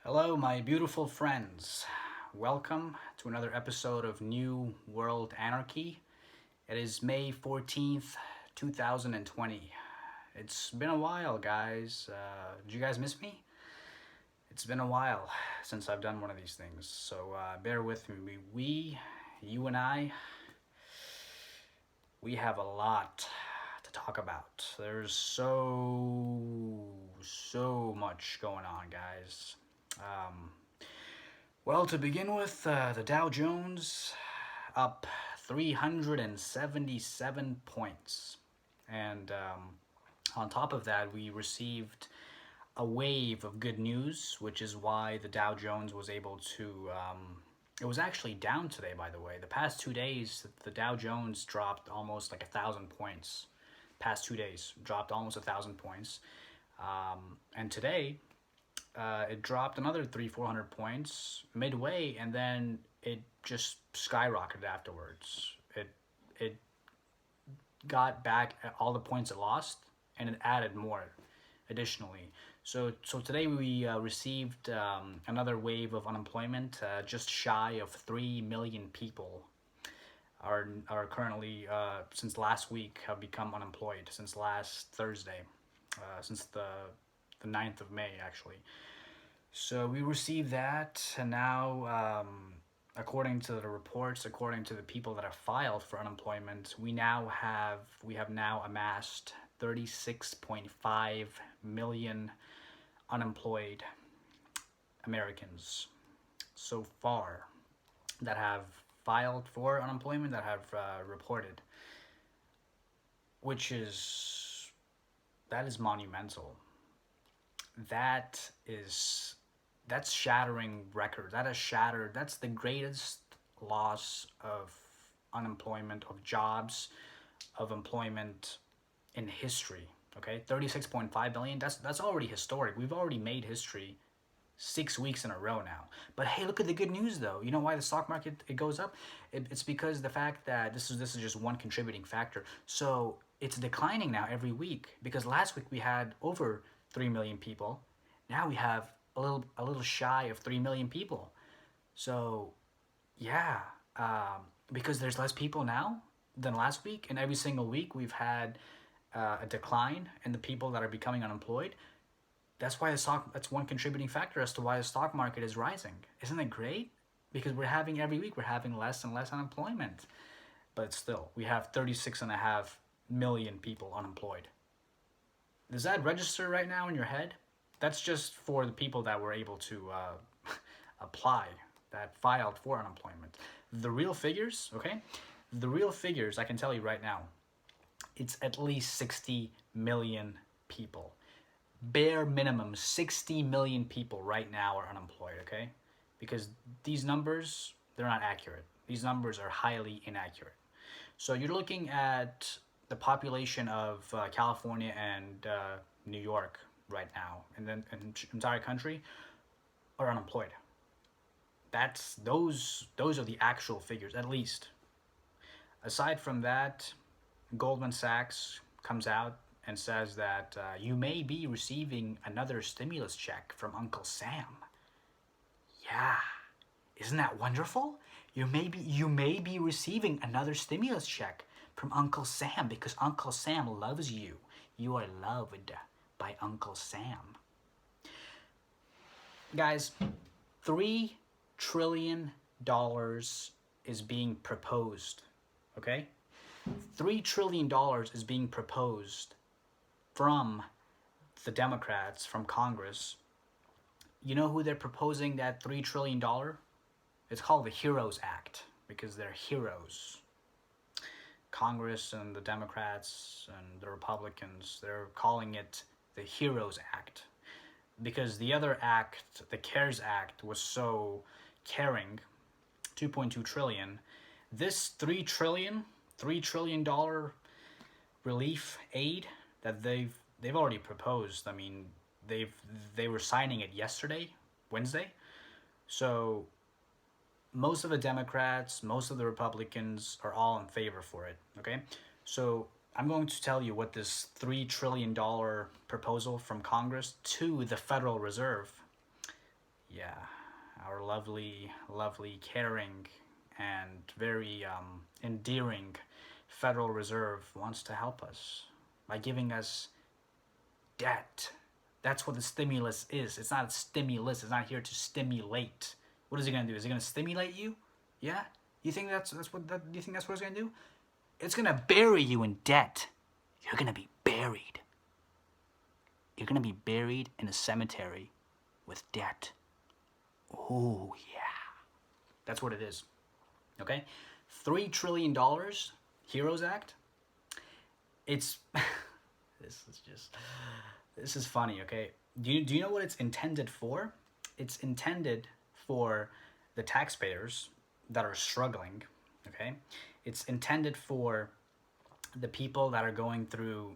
Hello, my beautiful friends. Welcome to another episode of New World Anarchy. It is May 14th, 2020. It's been a while, guys. Did you guys miss me? It's been a while since I've done one of these things, so bear with me. You and I, we have a lot to talk about. There's so much going on, guys. Um, Well, to begin with, the Dow Jones up 377 points. And on top of that, we received a wave of good news, which is why the Dow Jones was able to. It was actually down today, by the way. The past 2 days, the Dow Jones dropped almost like 1,000 points. Past 2 days, dropped almost 1,000 points. And today, it dropped another 400 points midway, and then it just skyrocketed afterwards. It got back all the points it lost, and it added more additionally. So today we received another wave of unemployment. Just shy of 3 million people are currently since last week have become unemployed since last Thursday, since the 9th of May actually. So we received that, and now, according to the reports, according to the people that have filed for unemployment, we have now amassed 36.5 million unemployed Americans so far that have filed for unemployment, that have reported, which is that is monumental. That is that's shattering records. That has shattered. That's the greatest loss of unemployment, of jobs, of employment in history. Okay, 36.5 billion. That's already historic. We've already made history 6 weeks in a row now. But hey, look at the good news though. You know why the stock market it goes up? It's because the fact that this is just one contributing factor. So it's declining now every week because last week we had over 3 million people. Now we have a little shy of 3 million people. So yeah, because there's less people now than last week, and every single week we've had a decline in the people that are becoming unemployed. That's one contributing factor as to why the stock market is rising. Isn't it great? Because every week we're having less and less unemployment. But still, we have 36.5 million people unemployed. Does that register right now in your head? That's just for the people that were able to apply, that filed for unemployment. The real figures, okay? The real figures, I can tell you right now, it's at least 60 million people. Bare minimum 60 million people right now are unemployed, okay? Because these numbers, they're not accurate. These numbers are highly inaccurate. So you're looking at the population of California and New York right now, and then in the entire country are unemployed. Those are the actual figures, at least. Aside from that, Goldman Sachs comes out and says that you may be receiving another stimulus check from Uncle Sam. Yeah, isn't that wonderful? You may be receiving another stimulus check from Uncle Sam because Uncle Sam loves you. You are loved by Uncle Sam. Guys, $3 trillion is being proposed. Okay? $3 trillion is being proposed from the Democrats, from Congress. You know who they're proposing that $3 trillion? It's called the Heroes Act because they're heroes. Congress and the Democrats and the Republicans, they're calling it the Heroes Act because the other act, the CARES Act, was so caring, 2.2 trillion. This $3 trillion relief aid that they've already proposed. I mean, they were signing it yesterday, Wednesday. So most of the Democrats, most of the Republicans are all in favor for it. Okay, so I'm going to tell you what this $3 trillion proposal from Congress to the Federal Reserve. Yeah, our lovely, lovely, caring, and very endearing Federal Reserve wants to help us by giving us debt. That's what the stimulus is. It's not a stimulus. It's not here to stimulate. What is it gonna do? Is it gonna stimulate you? Yeah. You think that's what that? Do you think that's what it's gonna do? It's gonna bury you in debt. You're gonna be buried. You're gonna be buried in a cemetery with debt. Oh yeah. That's what it is. Okay? $3 trillion, Heroes Act. It's this is just this is funny, okay? Do you know what it's intended for? It's intended for the taxpayers that are struggling, okay? It's intended for the people that are going through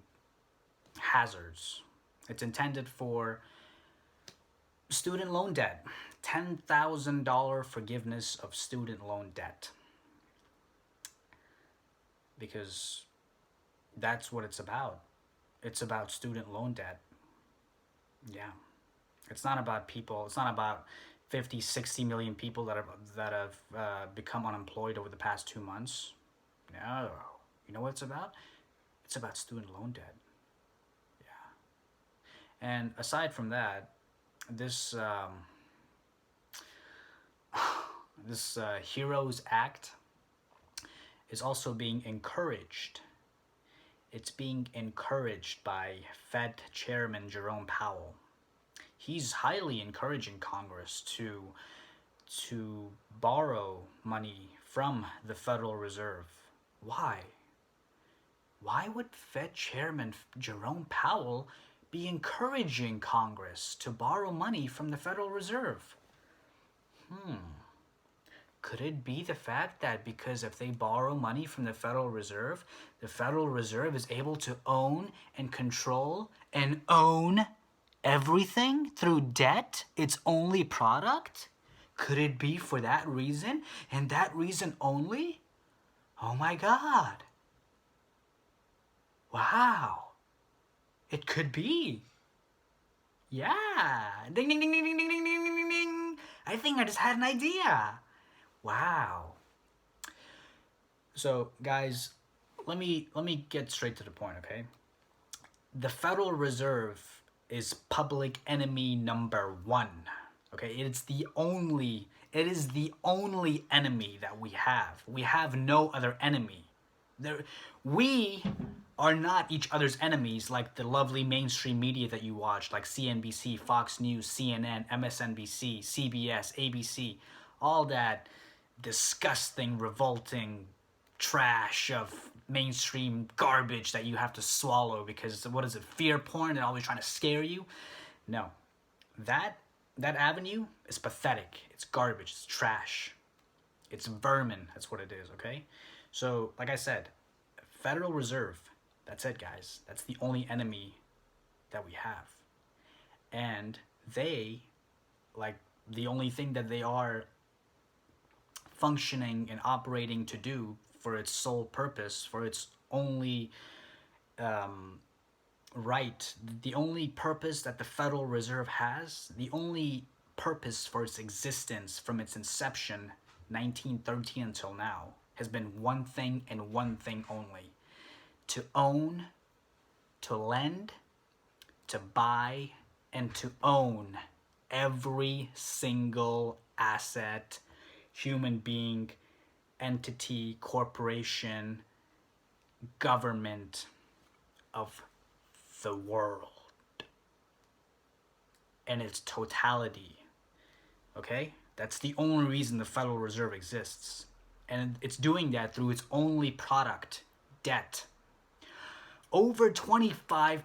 hazards. It's intended for student loan debt. $10,000 forgiveness of student loan debt. Because that's what it's about. It's about student loan debt. Yeah. It's not about people. It's not about 50, 60 million people that have become unemployed over the past 2 months. No. You know what it's about? It's about student loan debt. Yeah. And aside from that, this Heroes Act is also being encouraged. It's being encouraged by Fed Chairman Jerome Powell. He's highly encouraging Congress to borrow money from the Federal Reserve. Why? Why would Fed Chairman Jerome Powell be encouraging Congress to borrow money from the Federal Reserve? Could it be the fact that because if they borrow money from the Federal Reserve is able to own and control and own everything through debt, its only product? Could it be for that reason and that reason only? Oh my God. Wow. It could be. Yeah. Ding, ding, ding, ding, ding, ding, ding, ding, ding, ding. I think I just had an idea. Wow. So, guys, let me get straight to the point, okay? The Federal Reserve is public enemy number one. Okay, it is the only enemy that we have. We have no other enemy. We are not each other's enemies like the lovely mainstream media that you watch, like CNBC, Fox News, CNN, MSNBC, CBS, ABC, all that disgusting, revolting trash of mainstream garbage that you have to swallow because what is it, fear porn and always trying to scare you? No. That avenue is pathetic. It's garbage. It's trash. It's vermin. That's what it is, okay? So, like I said, Federal Reserve, that's it, guys. That's the only enemy that we have. And they, like, the only thing that they are functioning and operating to do for its sole purpose, for its only right, the only purpose that the Federal Reserve has, the only purpose for its existence from its inception, 1913 until now, has been one thing and one thing only: to own, to lend, to buy, and to own every single asset, human being, entity, corporation, government of the world in its totality. Okay? That's the only reason the Federal Reserve exists. And it's doing that through its only product, debt. Over 25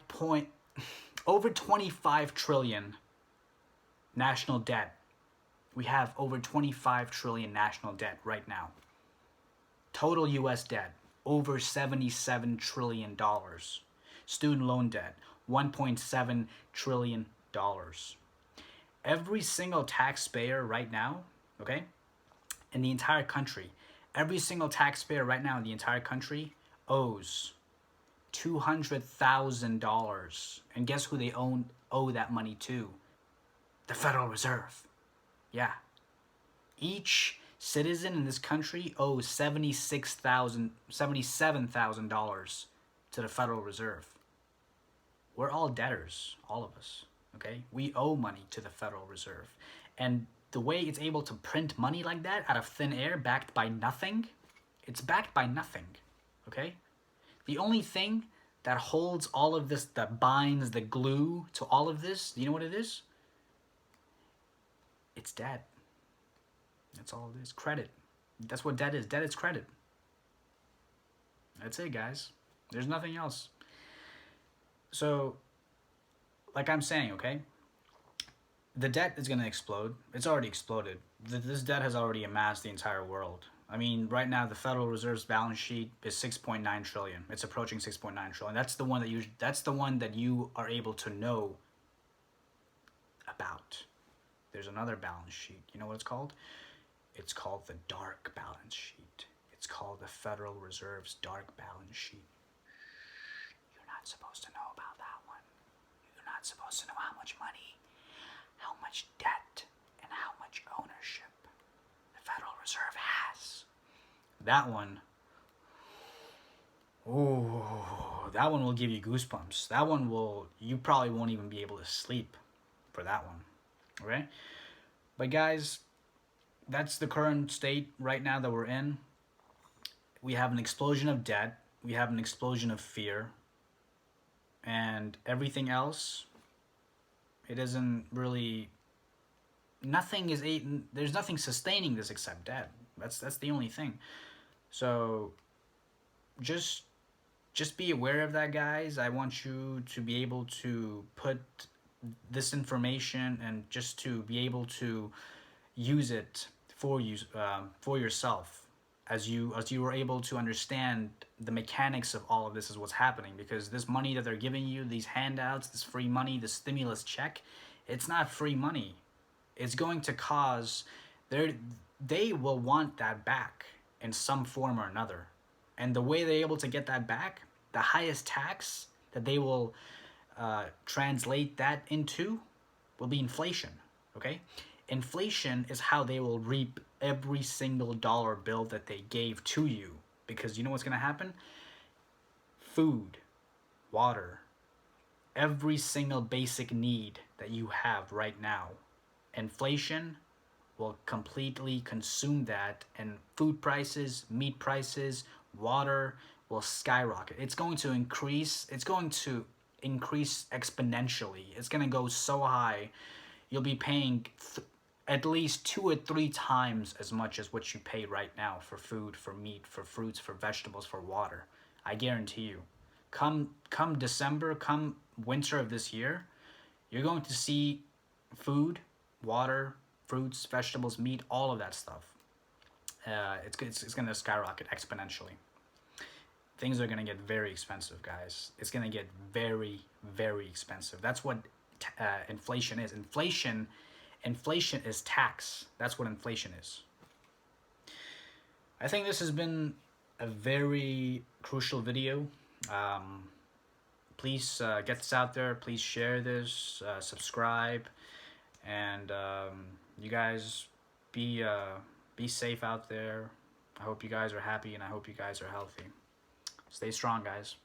trillion national debt. We have over 25 trillion national debt right now. Total US debt, over $77 trillion. Student loan debt, $1.7 trillion. Every single taxpayer right now, okay, in the entire country, every single taxpayer right now in the entire country owes $200,000. And guess who they owe that money to? The Federal Reserve. Yeah. Each citizen in this country owes $77,000 to the Federal Reserve. We're all debtors, all of us. Okay? We owe money to the Federal Reserve. And the way it's able to print money like that out of thin air, backed by nothing, it's backed by nothing. Okay? The only thing that holds all of this, that binds the glue to all of this, you know what it is? It's debt. That's all it is. Credit. That's what debt is. Debt is credit. That's it, guys. There's nothing else. So, like I'm saying, okay? The debt is going to explode. It's already exploded. This debt has already amassed the entire world. I mean, right now the Federal Reserve's balance sheet is 6.9 trillion. It's approaching 6.9 trillion. That's the one that you are able to know about. There's another balance sheet. You know what it's called? It's called the dark balance sheet. It's called the Federal Reserve's dark balance sheet. You're not supposed to know about that one. You're not supposed to know how much money, how much debt, and how much ownership the Federal Reserve has. That one, ooh, that one will give you goosebumps. That one you probably won't even be able to sleep for that one. Okay? But guys, that's the current state right now that we're in. We have an explosion of debt. We have an explosion of fear. And everything else, it isn't really, there's nothing sustaining this except debt. That's the only thing. So just be aware of that, guys. I want you to be able to put this information and just to be able to use it for yourself, as you were able to understand the mechanics of all of this is what's happening. Because this money that they're giving you, these handouts, this free money, this stimulus check, it's not free money. It's going to cause, they will want that back in some form or another. And the way they're able to get that back, the highest tax that they will translate that into will be inflation. Okay? Inflation is how they will reap every single dollar bill that they gave to you. Because you know what's going to happen? Food, water, every single basic need that you have right now, inflation will completely consume that, and food prices, meat prices, water will skyrocket. It's going to increase exponentially. It's going to go so high, you'll be paying at least 2 or 3 times as much as what you pay right now for food, for meat, for fruits, for vegetables, for water. I guarantee you. Come December, come winter of this year, you're going to see food, water, fruits, vegetables, meat, all of that stuff. It's going to skyrocket exponentially. Things are going to get very expensive, guys. It's going to get very, very expensive. That's what inflation is. Inflation is tax. That's what inflation is. I think this has been a very crucial video. Please get this out there. Please share this, subscribe, and you guys be safe out there. I hope you guys are happy, and I hope you guys are healthy. Stay strong, guys.